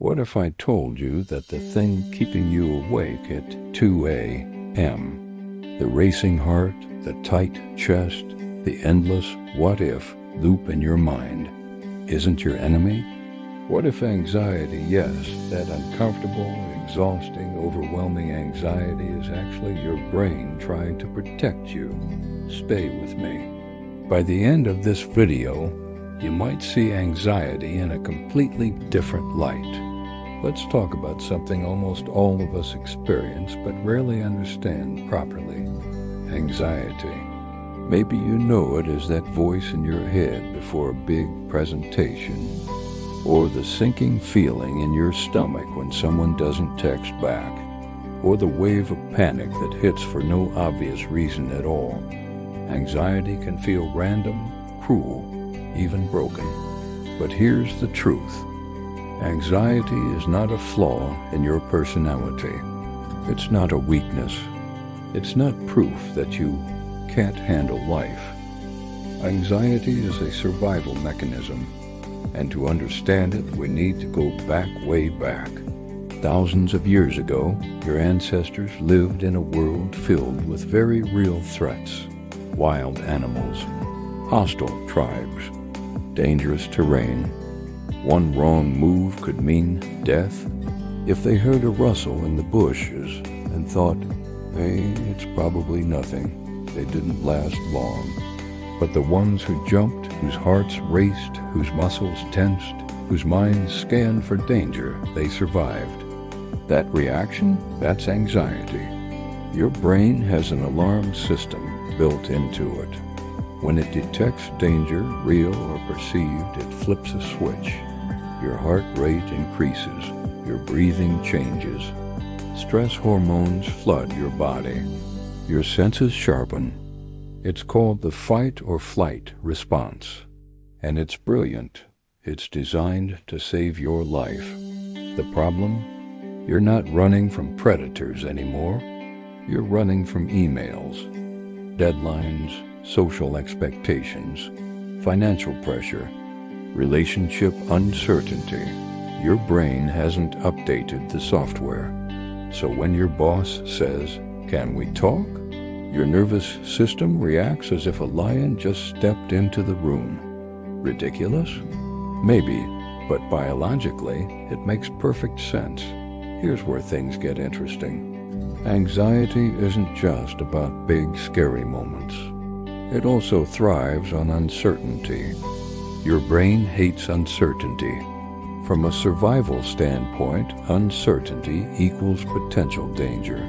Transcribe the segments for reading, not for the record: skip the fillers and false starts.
What if I told you that the thing keeping you awake at 2 a.m., the racing heart, the tight chest, the endless what-if loop in your mind, isn't your enemy? What if anxiety, yes, that uncomfortable, exhausting, overwhelming anxiety is actually your brain trying to protect you? Stay with me. By the end of this video, you might see anxiety in a completely different light. Let's talk about something almost all of us experience but rarely understand properly: anxiety. Maybe you know it as that voice in your head before a big presentation, or the sinking feeling in your stomach when someone doesn't text back, or the wave of panic that hits for no obvious reason at all. Anxiety can feel random, cruel, even broken. But here's the truth. Anxiety is not a flaw in your personality. It's not a weakness. It's not proof that you can't handle life. Anxiety is a survival mechanism, and to understand it, we need to go back, way back. Thousands of years ago, your ancestors lived in a world filled with very real threats: wild animals, hostile tribes, dangerous terrain. One wrong move could mean death. If they heard a rustle in the bushes and thought, hey, it's probably nothing, they didn't last long. But the ones who jumped, whose hearts raced, whose muscles tensed, whose minds scanned for danger, they survived. That reaction, that's anxiety. Your brain has an alarm system built into it. When it detects danger, real or perceived, it flips a switch. Your heart rate increases, your breathing changes. Stress hormones flood your body. Your senses sharpen. It's called the fight or flight response. And it's brilliant. It's designed to save your life. The problem? You're not running from predators anymore. You're running from emails, deadlines, social expectations, financial pressure, relationship uncertainty. Your brain hasn't updated the software. So when your boss says, "Can we talk?" your nervous system reacts as if a lion just stepped into the room. Ridiculous? Maybe, but biologically, it makes perfect sense. Here's where things get interesting. Anxiety isn't just about big, scary moments. It also thrives on uncertainty. Your brain hates uncertainty. From a survival standpoint, uncertainty equals potential danger.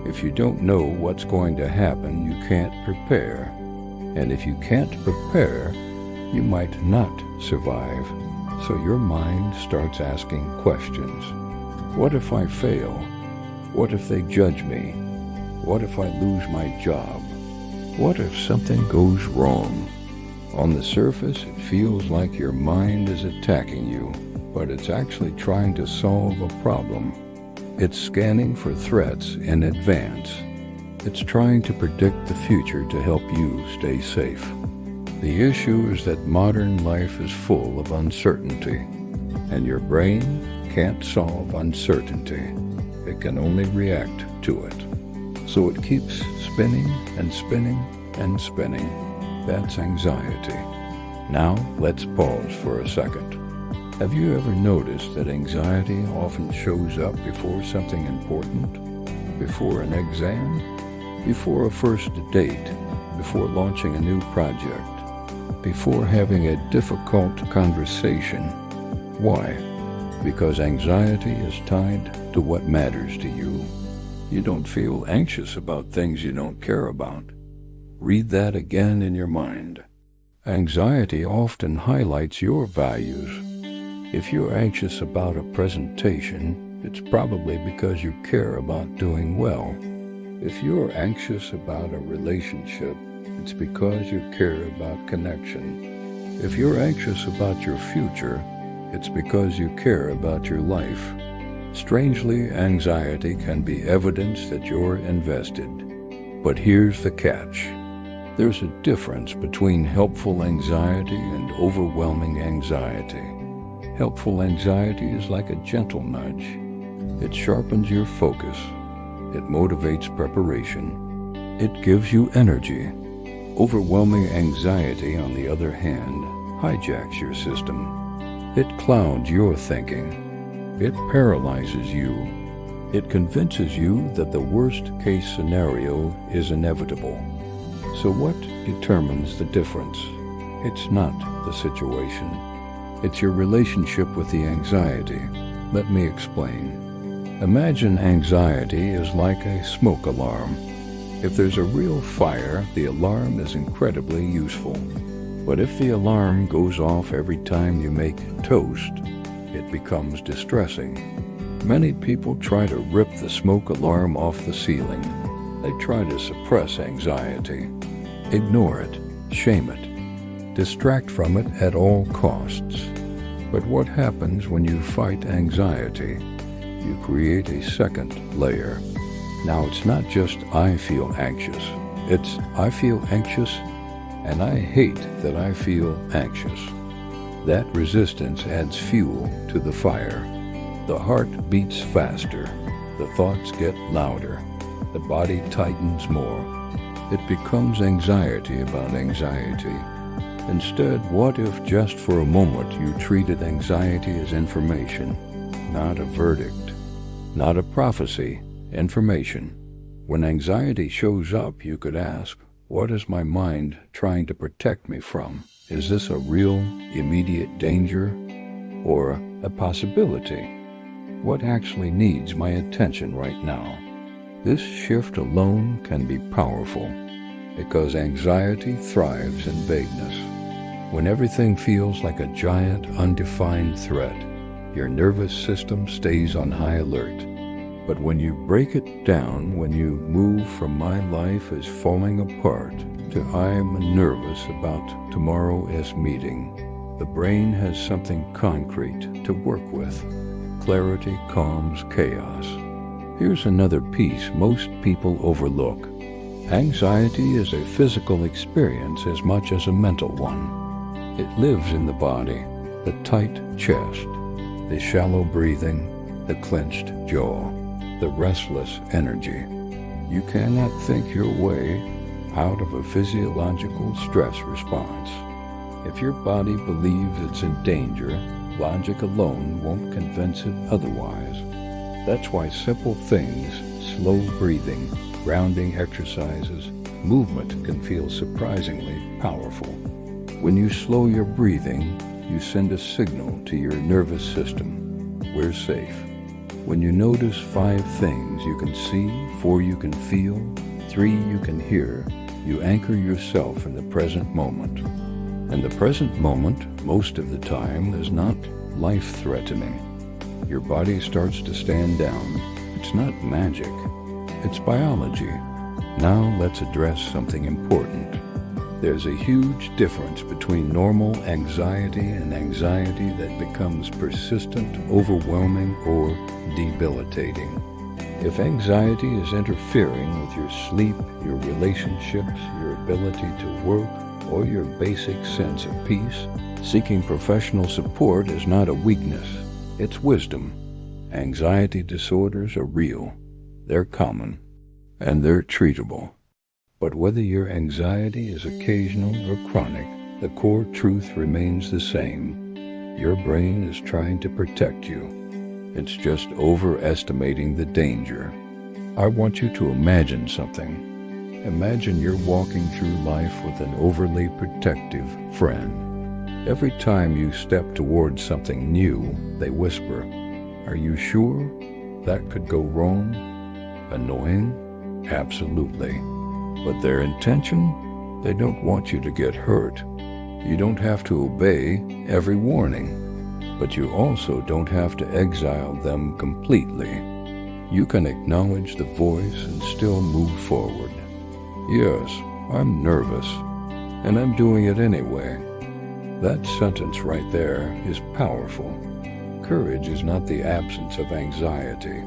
If you don't know what's going to happen, you can't prepare. And if you can't prepare, you might not survive. So your mind starts asking questions. What if I fail? What if they judge me? What if I lose my job? What if something goes wrong? On the surface, it feels like your mind is attacking you, but it's actually trying to solve a problem. It's scanning for threats in advance. It's trying to predict the future to help you stay safe. The issue is that modern life is full of uncertainty, and your brain can't solve uncertainty. It can only react to it. So it keeps spinning and spinning and spinning. That's anxiety. Now, let's pause for a second. Have you ever noticed that anxiety often shows up before something important? Before an exam? Before a first date? Before launching a new project? Before having a difficult conversation? Why? Because anxiety is tied to what matters to you. You don't feel anxious about things you don't care about. Read that again in your mind. Anxiety often highlights your values. If you're anxious about a presentation, it's probably because you care about doing well. If you're anxious about a relationship, it's because you care about connection. If you're anxious about your future, it's because you care about your life. Strangely, anxiety can be evidence that you're invested. But here's the catch. There's a difference between helpful anxiety and overwhelming anxiety. Helpful anxiety is like a gentle nudge. It sharpens your focus. It motivates preparation. It gives you energy. Overwhelming anxiety, on the other hand, hijacks your system. It clouds your thinking. It paralyzes you. It convinces you that the worst-case scenario is inevitable. So what determines the difference? It's not the situation. It's your relationship with the anxiety. Let me explain. Imagine anxiety is like a smoke alarm. If there's a real fire, the alarm is incredibly useful. But if the alarm goes off every time you make toast, it becomes distressing. Many people try to rip the smoke alarm off the ceiling. They try to suppress anxiety. Ignore it, shame it, distract from it at all costs. But what happens when you fight anxiety? You create a second layer. Now it's not just I feel anxious. It's I feel anxious and I hate that I feel anxious. That resistance adds fuel to the fire. The heart beats faster. The thoughts get louder. The body tightens more. It becomes anxiety about anxiety. Instead, what if just for a moment you treated anxiety as information, not a verdict, not a prophecy, information? When anxiety shows up, you could ask, what is my mind trying to protect me from? Is this a real, immediate danger or a possibility? What actually needs my attention right now? This shift alone can be powerful because anxiety thrives in vagueness. When everything feels like a giant, undefined threat, your nervous system stays on high alert. But when you break it down, when you move from my life is falling apart to I'm nervous about tomorrow's meeting, the brain has something concrete to work with. Clarity calms chaos. Here's another piece most people overlook. Anxiety is a physical experience as much as a mental one. It lives in the body, the tight chest, the shallow breathing, the clenched jaw, the restless energy. You cannot think your way out of a physiological stress response. If your body believes it's in danger, logic alone won't convince it otherwise. That's why simple things, slow breathing, grounding exercises, movement can feel surprisingly powerful. When you slow your breathing, you send a signal to your nervous system. We're safe. When you notice 5 things you can see, 4 you can feel, 3 you can hear, you anchor yourself in the present moment. And the present moment, most of the time, is not life-threatening. Your body starts to stand down. It's not magic. It's biology. Now let's address something important. There's a huge difference between normal anxiety and anxiety that becomes persistent, overwhelming, or debilitating. If anxiety is interfering with your sleep, your relationships, your ability to work, or your basic sense of peace, seeking professional support is not a weakness, it's wisdom. Anxiety disorders are real, they're common, and they're treatable. But whether your anxiety is occasional or chronic, the core truth remains the same. Your brain is trying to protect you. It's just overestimating the danger. I want you to imagine something. Imagine you're walking through life with an overly protective friend. Every time you step towards something new, they whisper, "Are you sure? That could go wrong?" Annoying? Absolutely. But their intention? They don't want you to get hurt. You don't have to obey every warning. But you also don't have to exile them completely. You can acknowledge the voice and still move forward. Yes, I'm nervous, and I'm doing it anyway. That sentence right there is powerful. Courage is not the absence of anxiety.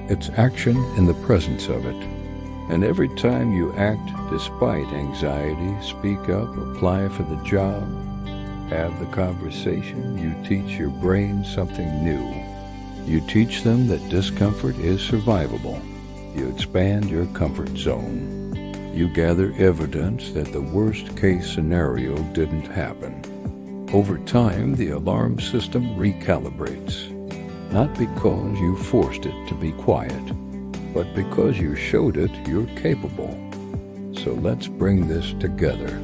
It's action in the presence of it. And every time you act despite anxiety, speak up, apply for the job, have the conversation, you teach your brain something new. You teach them that discomfort is survivable. You expand your comfort zone. You gather evidence that the worst-case scenario didn't happen. Over time, the alarm system recalibrates. Not because you forced it to be quiet, but because you showed it you're capable. So let's bring this together.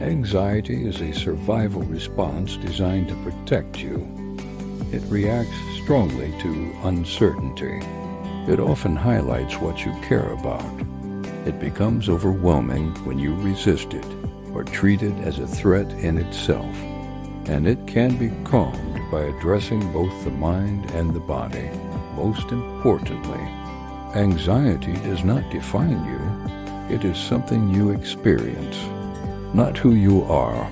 Anxiety is a survival response designed to protect you. It reacts strongly to uncertainty. It often highlights what you care about. It becomes overwhelming when you resist it or treat it as a threat in itself. And it can be calmed by addressing both the mind and the body. Most importantly, anxiety does not define you. It is something you experience, not who you are.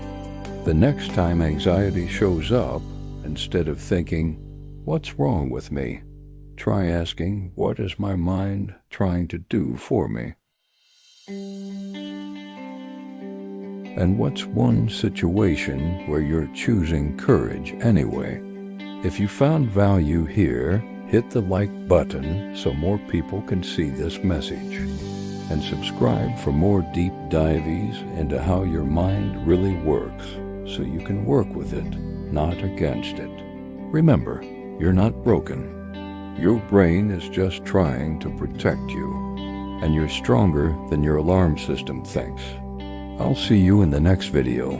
The next time anxiety shows up, instead of thinking, "What's wrong with me?" try asking, "What is my mind trying to do for me?" And what's one situation where you're choosing courage anyway? If you found value here, hit the like button so more people can see this message. And subscribe for more deep dives into how your mind really works so you can work with it, not against it. Remember, you're not broken. Your brain is just trying to protect you, and you're stronger than your alarm system thinks. I'll see you in the next video.